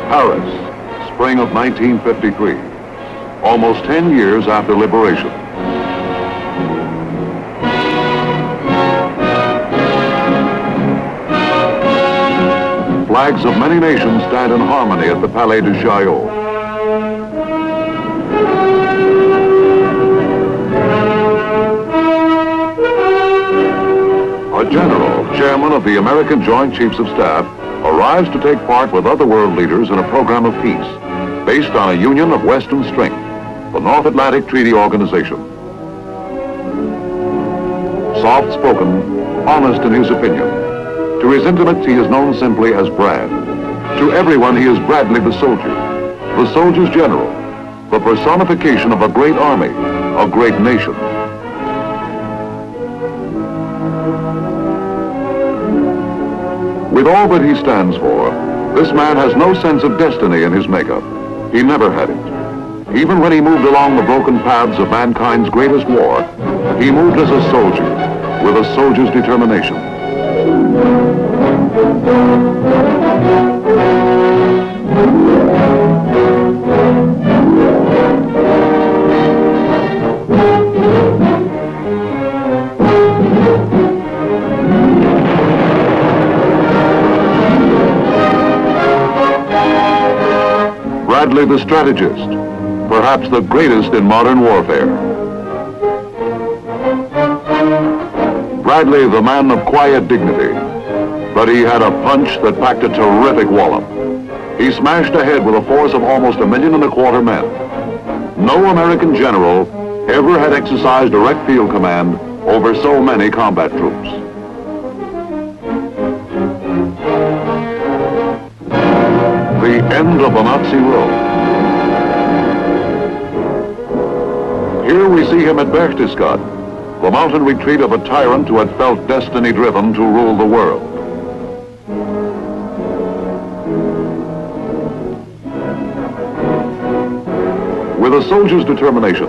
Paris, spring of 1953, almost 10 years after liberation. Flags of many nations stand in harmony at the Palais de Chaillot. A general, chairman of the American Joint Chiefs of Staff, arrives to take part with other world leaders in a program of peace based on a union of Western strength, the North Atlantic Treaty Organization. Soft-spoken, honest in his opinion. To his intimates, he is known simply as Brad. To everyone, he is Bradley the soldier's general, the personification of a great army, a great nation. With all that he stands for, this man has no sense of destiny in his makeup. He never had it. Even when he moved along the broken paths of mankind's greatest war, he moved as a soldier, with a soldier's determination. Bradley the strategist, perhaps the greatest in modern warfare. Bradley the man of quiet dignity, but he had a punch that packed a terrific wallop. He smashed ahead with a force of almost 1.25 million men. No American general ever had exercised direct field command over so many combat troops. The end of the Nazi road. Here we see him at Berchtesgaden, the mountain retreat of a tyrant who had felt destiny driven to rule the world. With a soldier's determination,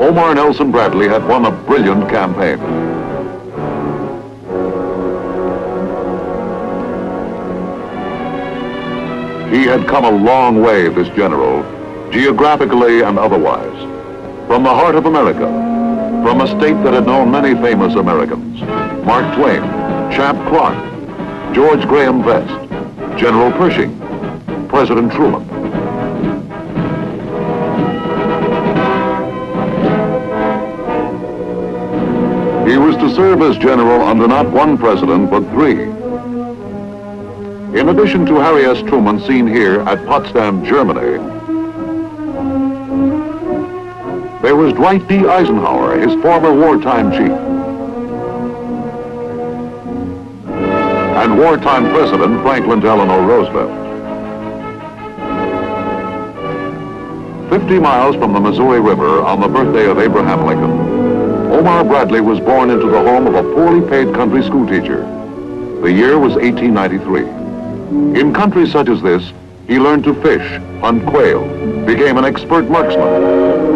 Omar Nelson Bradley had won a brilliant campaign. He had come a long way, this general, geographically and otherwise, from the heart of America, from a state that had known many famous Americans: Mark Twain, Champ Clark, George Graham Best, General Pershing, President Truman. He was to serve as general under not one president, but 3. In addition to Harry S. Truman, seen here at Potsdam, Germany, there was Dwight D. Eisenhower, his former wartime chief, and wartime President Franklin Delano Roosevelt. 50 miles from the Missouri River on the birthday of Abraham Lincoln, Omar Bradley was born into the home of a poorly paid country schoolteacher. The year was 1893. In country such as this, he learned to fish, hunt quail, became an expert marksman.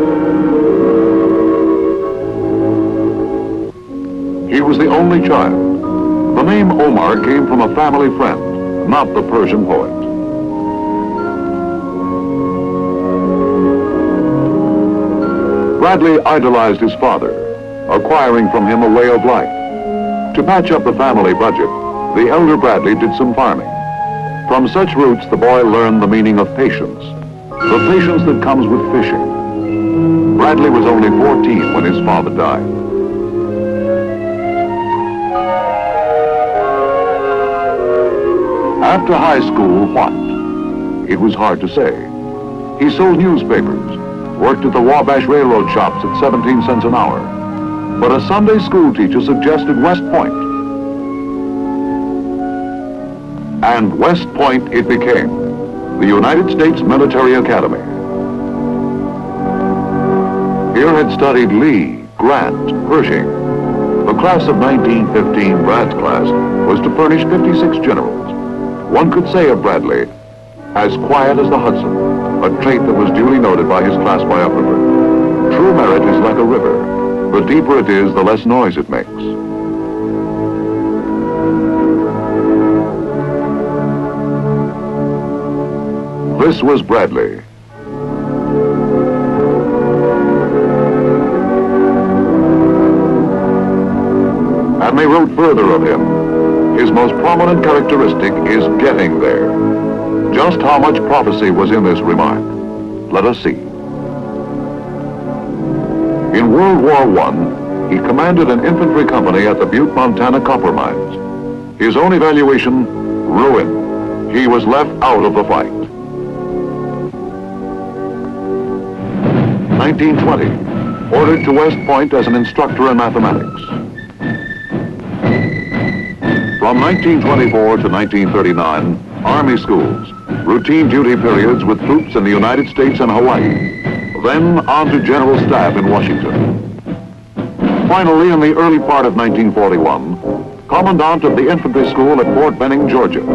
He was the only child. The name Omar came from a family friend, not the Persian poet. Bradley idolized his father, acquiring from him a way of life. To patch up the family budget, the elder Bradley did some farming. From such roots, the boy learned the meaning of patience, the patience that comes with fishing. Bradley was only 14 when his father died. After high school, what? It was hard to say. He sold newspapers, worked at the Wabash Railroad shops at 17 cents an hour. But a Sunday school teacher suggested West Point. And West Point it became, the United States Military Academy. Here had studied Lee, Grant, Pershing. The class of 1915, Brad's class, was to furnish 56 generals. One could say of Bradley, as quiet as the Hudson, a trait that was duly noted by his class biographer. True merit is like a river. The deeper it is, the less noise it makes. This was Bradley. And they wrote further of him. His most prominent characteristic is getting there. Just how much prophecy was in this remark? Let us see. In World War I, he commanded an infantry company at the Butte, Montana copper mines. His own evaluation, ruin. He was left out of the fight. 1920, ordered to West Point as an instructor in mathematics. From 1924 to 1939, Army schools, routine duty periods with troops in the United States and Hawaii, then on to General Staff in Washington. Finally, in the early part of 1941, Commandant of the Infantry School at Fort Benning, Georgia.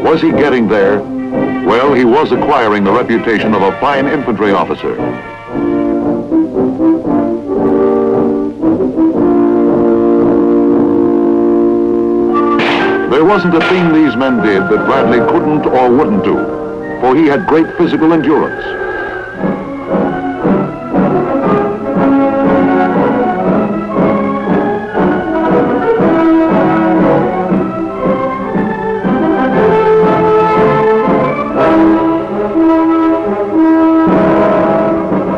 Was he getting there? Well, he was acquiring the reputation of a fine infantry officer. There wasn't a thing these men did that Bradley couldn't or wouldn't do, for he had great physical endurance.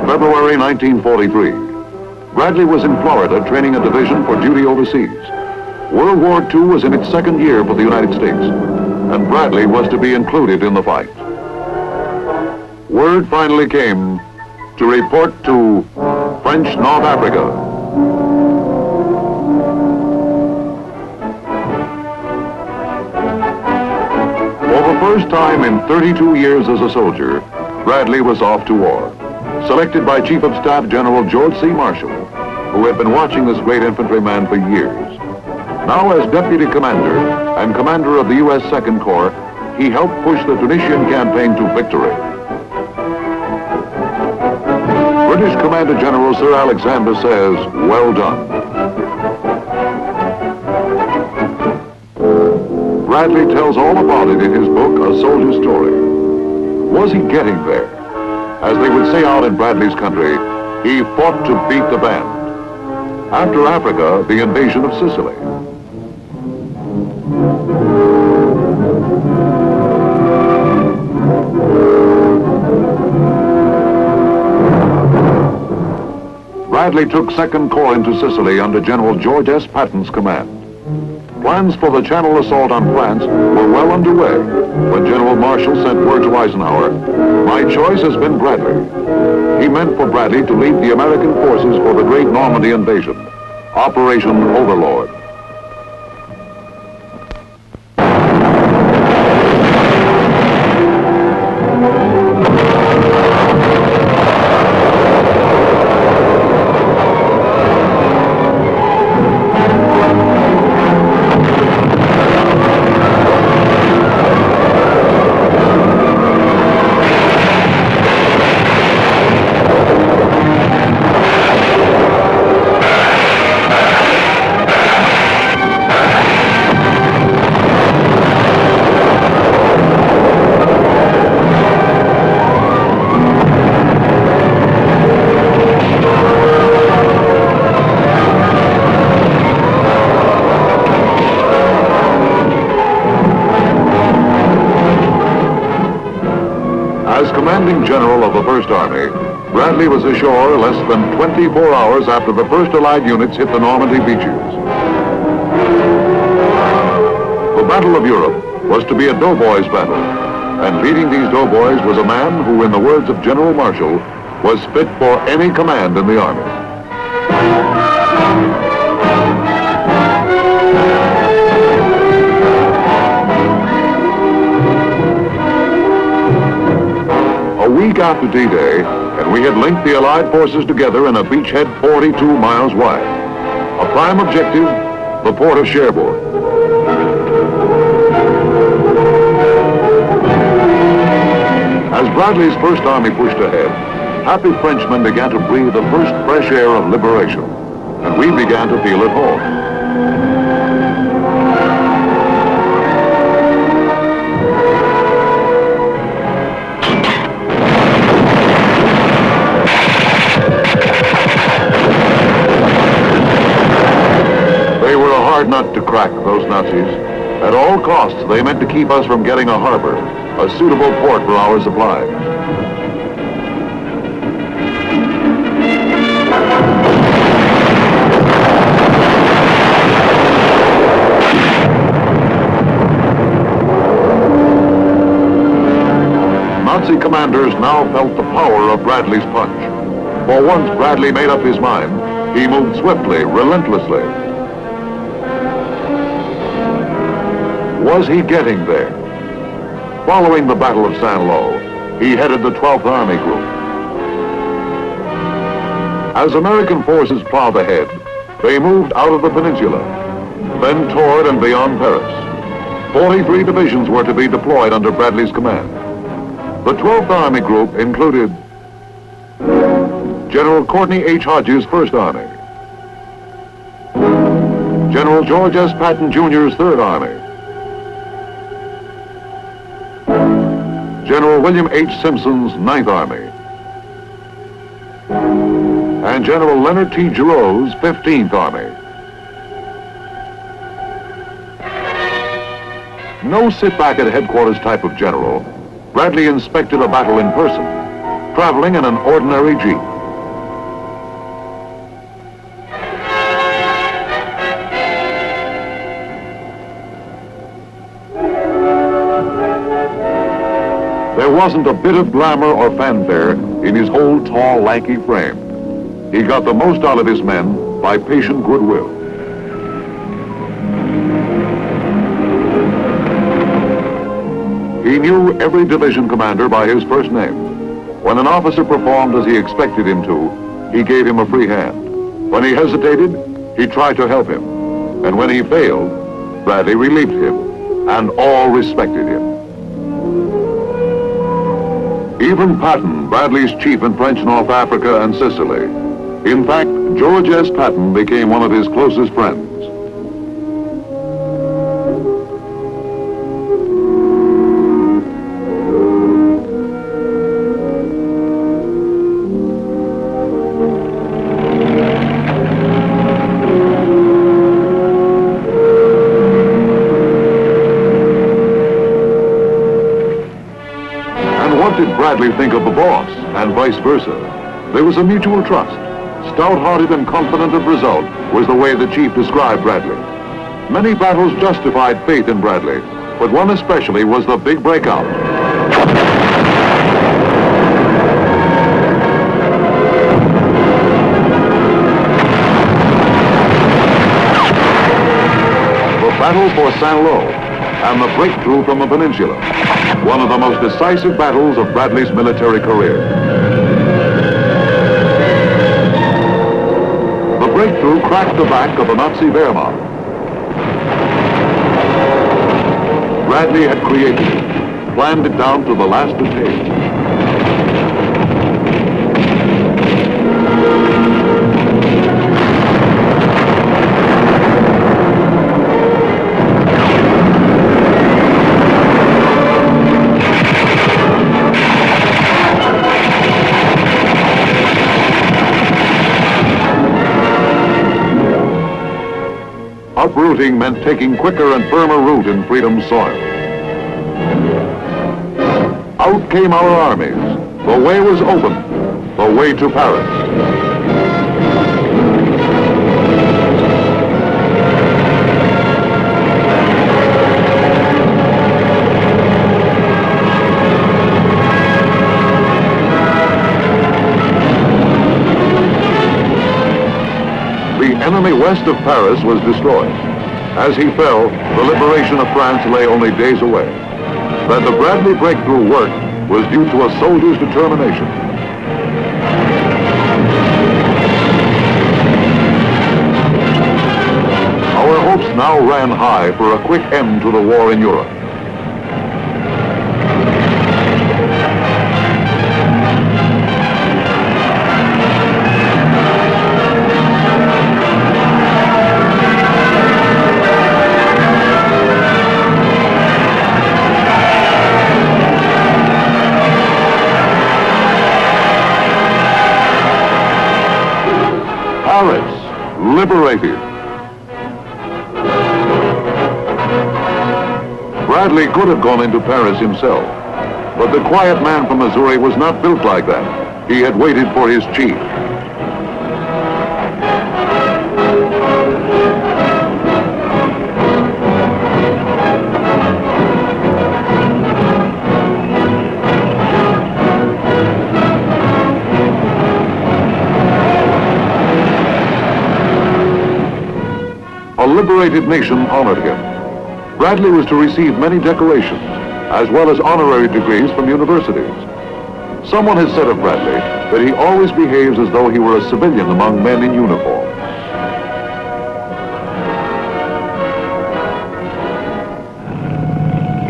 February 1943. Bradley was in Florida training a division for duty overseas. World War II was in its second year for the United States, and Bradley was to be included in the fight. Word finally came to report to French North Africa. For the first time in 32 years as a soldier, Bradley was off to war. Selected by Chief of Staff General George C. Marshall, who had been watching this great infantryman for years. Now as Deputy Commander and Commander of the U.S. Second Corps, he helped push the Tunisian campaign to victory. British Commander General Sir Alexander says, well done. Bradley tells all about it in his book, A Soldier's Story. Was he getting there? As they would say out in Bradley's country, he fought to beat the band. After Africa, the invasion of Sicily. Bradley took Second Corps into Sicily under General George S. Patton's command. Plans for the Channel assault on France were well underway when General Marshall sent word to Eisenhower, "My choice has been Bradley." He meant for Bradley to lead the American forces for the great Normandy invasion, Operation Overlord. As commanding general of the First Army, Bradley was ashore less than 24 hours after the first Allied units hit the Normandy beaches. The Battle of Europe was to be a doughboys battle, and leading these doughboys was a man who, in the words of General Marshall, was fit for any command in the Army. A week after D-Day, and we had linked the Allied forces together in a beachhead 42 miles wide. A prime objective, the port of Cherbourg. As Bradley's First Army pushed ahead, happy Frenchmen began to breathe the first fresh air of liberation, and we began to feel at home. crack, those Nazis. At all costs, they meant to keep us from getting a harbor, a suitable port for our supplies. Nazi commanders now felt the power of Bradley's punch. For once Bradley made up his mind, he moved swiftly, relentlessly. Was he getting there? Following the Battle of Saint-Lô, he headed the 12th Army Group. As American forces plowed ahead, they moved out of the peninsula, then toward and beyond Paris. 43 divisions were to be deployed under Bradley's command. The 12th Army Group included General Courtney H. Hodges' 1st Army, General George S. Patton Jr.'s 3rd Army, General William H. Simpson's 9th Army, and General Leonard T. Giroux's 15th Army. No sit-back at headquarters type of general, Bradley inspected a battle in person, traveling in an ordinary Jeep. There wasn't a bit of glamour or fanfare in his whole tall, lanky frame. He got the most out of his men by patient goodwill. He knew every division commander by his first name. When an officer performed as he expected him to, he gave him a free hand. When he hesitated, he tried to help him. And when he failed, Bradley relieved him, and all respected him. Even Patton, Bradley's chief in French North Africa and Sicily. In fact, George S. Patton became one of his closest friends. What did Bradley think of the boss, and vice versa? There was a mutual trust. Stout-hearted and confident of result was the way the chief described Bradley. Many battles justified faith in Bradley, but one especially was the big breakout. The battle for Saint-Lô and the breakthrough from the peninsula. One of the most decisive battles of Bradley's military career. The breakthrough cracked the back of the Nazi Wehrmacht. Bradley had created it, planned it down to the last detail. Uprooting meant taking quicker and firmer root in freedom's soil. Out came our armies. The way was open. The way to Paris. The enemy west of Paris was destroyed. As he fell, the liberation of France lay only days away. That the Bradley breakthrough worked was due to a soldier's determination. Our hopes now ran high for a quick end to the war in Europe. Paris, liberated. Bradley could have gone into Paris himself, but the quiet man from Missouri was not built like that. He had waited for his chief. A liberated nation honored him. Bradley was to receive many decorations, as well as honorary degrees from universities. Someone has said of Bradley that he always behaves as though he were a civilian among men in uniform.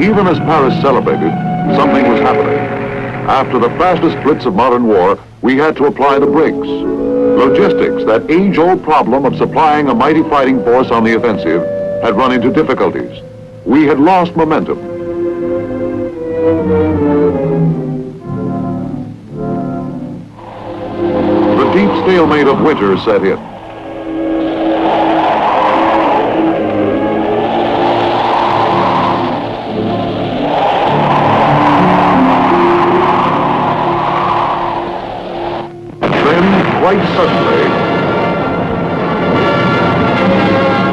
Even as Paris celebrated, something was happening. After the fastest blitz of modern war, we had to apply the brakes. Logistics, that age-old problem of supplying a mighty fighting force on the offensive, had run into difficulties. We had lost momentum. The deep stalemate of winter set in. Quite suddenly,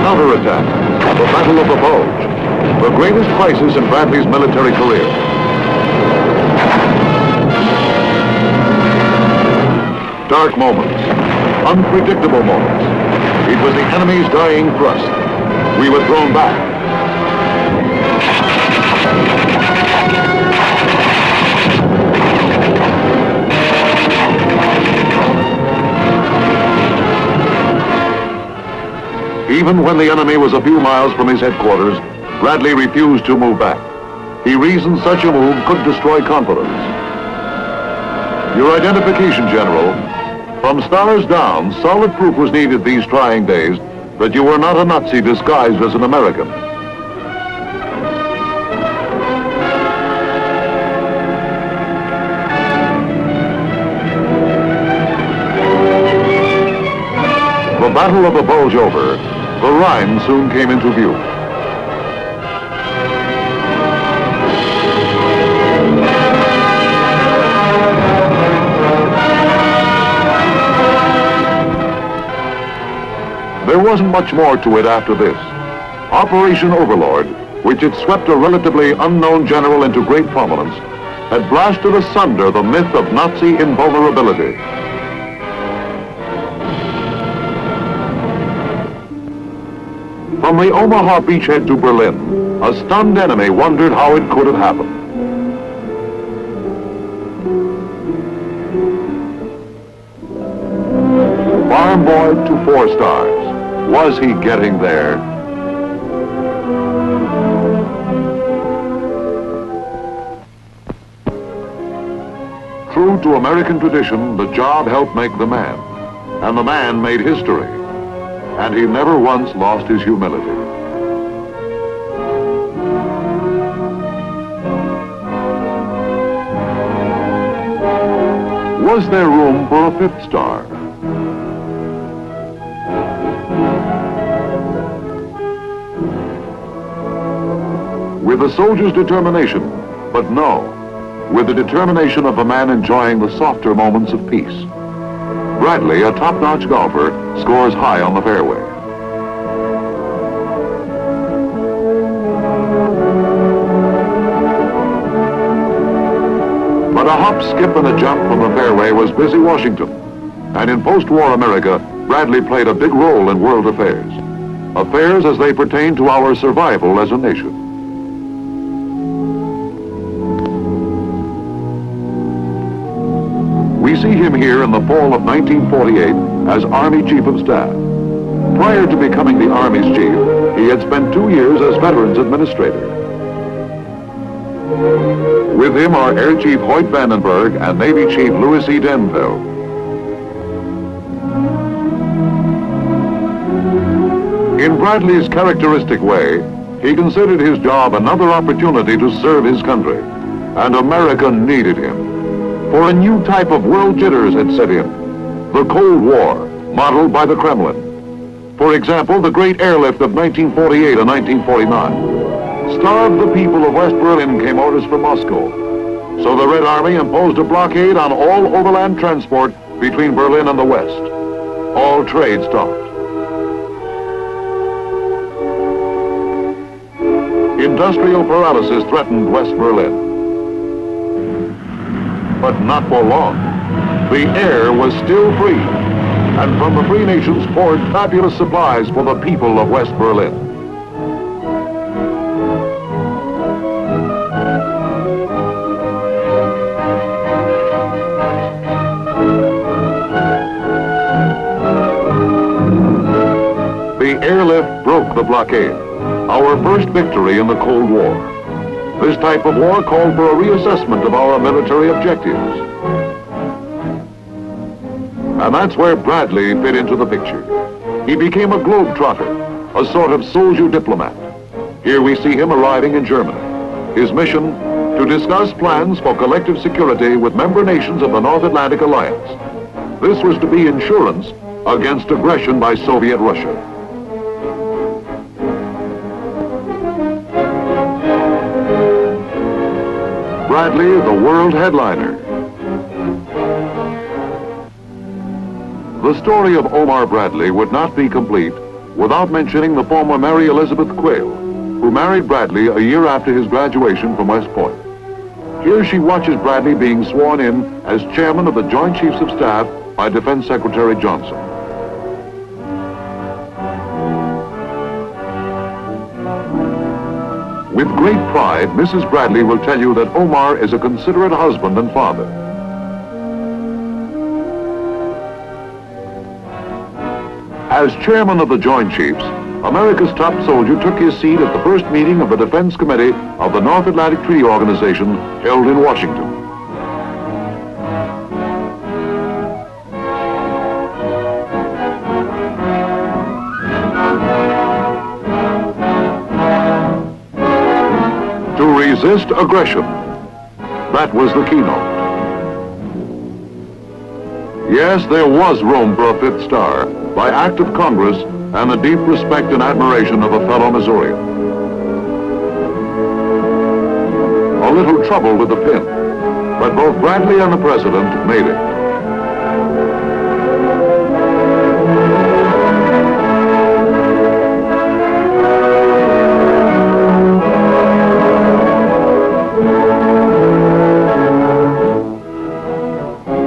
counterattack, the Battle of the Bulge, the greatest crisis in Bradley's military career. Dark moments, unpredictable moments. It was the enemy's dying thrust. We were thrown back. Even when the enemy was a few miles from his headquarters, Bradley refused to move back. He reasoned such a move could destroy confidence. Your identification, General. From stars down, solid proof was needed these trying days that you were not a Nazi disguised as an American. The Battle of the Bulge over, the Rhine soon came into view. There wasn't much more to it after this. Operation Overlord, which had swept a relatively unknown general into great prominence, had blasted asunder the myth of Nazi invulnerability. From the Omaha beachhead to Berlin, a stunned enemy wondered how it could have happened. Farm boy to 4 stars. Was he getting there? True to American tradition, the job helped make the man, and the man made history. And he never once lost his humility. Was there room for a 5th star? With a soldier's determination, but no, with the determination of a man enjoying the softer moments of peace. Bradley, a top-notch golfer, scores high on the fairway. But a hop, skip, and a jump from the fairway was busy Washington. And in post-war America, Bradley played a big role in world affairs. Affairs as they pertain to our survival as a nation. We see him here in the fall of 1948 as Army Chief of Staff. Prior to becoming the Army's chief, he had spent 2 years as Veterans Administrator. With him are Air Chief Hoyt Vandenberg and Navy Chief Louis E. Denfeld. In Bradley's characteristic way, he considered his job another opportunity to serve his country, and America needed him. For a new type of world jitters had set in, the Cold War, modeled by the Kremlin. For example, the great airlift of 1948 and 1949. Starved the people of West Berlin came orders from Moscow. So the Red Army imposed a blockade on all overland transport between Berlin and the West. All trade stopped. Industrial paralysis threatened West Berlin. But not for long. The air was still free, and from the free nations poured fabulous supplies for the people of West Berlin. The airlift broke the blockade, our first victory in the Cold War. This type of war called for a reassessment of our military objectives. And that's where Bradley fit into the picture. He became a globetrotter, a sort of soldier diplomat. Here we see him arriving in Germany. His mission, to discuss plans for collective security with member nations of the North Atlantic Alliance. This was to be insurance against aggression by Soviet Russia. Bradley, the world headliner. The story of Omar Bradley would not be complete without mentioning the former Mary Elizabeth Quayle, who married Bradley a year after his graduation from West Point. Here she watches Bradley being sworn in as chairman of the Joint Chiefs of Staff by Defense Secretary Johnson. With great pride, Mrs. Bradley will tell you that Omar is a considerate husband and father. As chairman of the Joint Chiefs, America's top soldier took his seat at the first meeting of the Defense Committee of the North Atlantic Treaty Organization held in Washington. To resist aggression, that was the keynote. Yes, there was room for a fifth star by act of Congress and the deep respect and admiration of a fellow Missourian. A little trouble with the pin, but both Bradley and the President made it.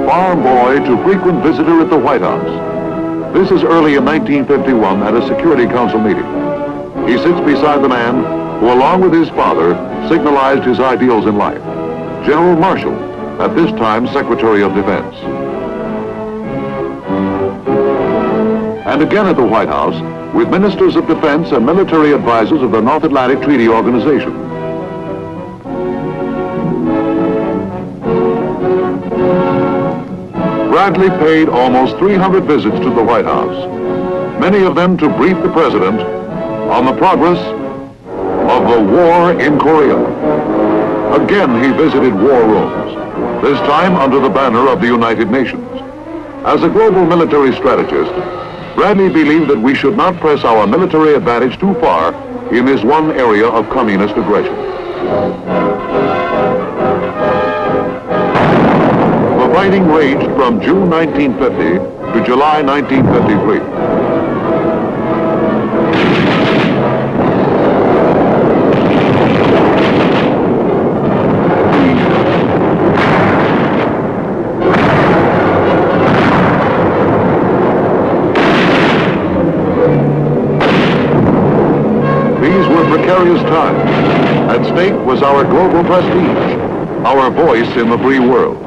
Farm boy to frequent visitor at the White House. This is early in 1951 at a Security Council meeting. He sits beside the man who, along with his father, signalized his ideals in life, General Marshall, at this time Secretary of Defense. And again at the White House, with ministers of defense and military advisors of the North Atlantic Treaty Organization. Bradley paid almost 300 visits to the White House, many of them to brief the President on the progress of the war in Korea. Again, he visited war rooms, this time under the banner of the United Nations. As a global military strategist, Bradley believed that we should not press our military advantage too far in this one area of communist aggression. The fighting raged from June 1950 to July 1953. These were precarious times. At stake was our global prestige, our voice in the free world.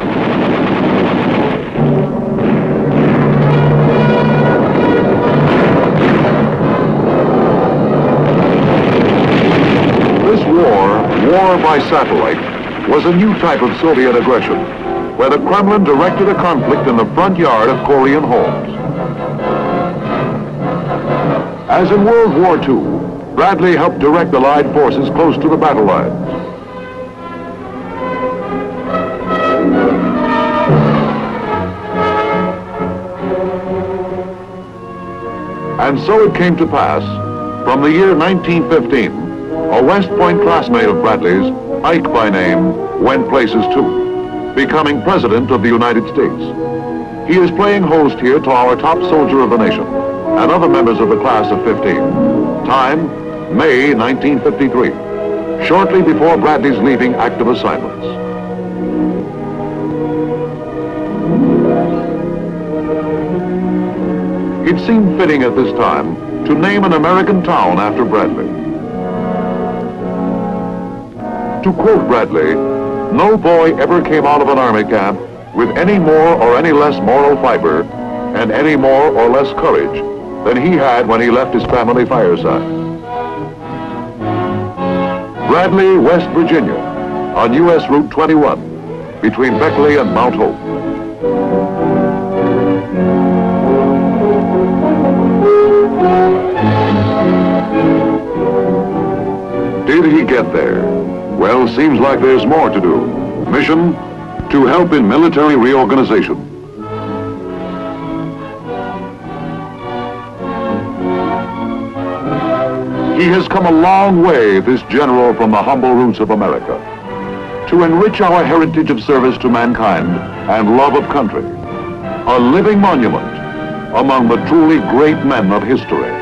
War by satellite was a new type of Soviet aggression, where the Kremlin directed a conflict in the front yard of Korean homes. As in World War II, Bradley helped direct Allied forces close to the battle lines. And so it came to pass, from the year 1915, A West Point classmate of Bradley's, Ike by name, went places too, becoming President of the United States. He is playing host here to our top soldier of the nation and other members of the class of 15. Time, May 1953, shortly before Bradley's leaving active assignments. It seemed fitting at this time to name an American town after Bradley. To quote Bradley, "No boy ever came out of an army camp with any more or any less moral fiber and any more or less courage than he had when he left his family fireside." Bradley, West Virginia, on U.S. Route 21, between Beckley and Mount Hope. Did he get there? Well, seems like there's more to do. Mission, to help in military reorganization. He has come a long way, this general from the humble roots of America, to enrich our heritage of service to mankind and love of country, a living monument among the truly great men of history.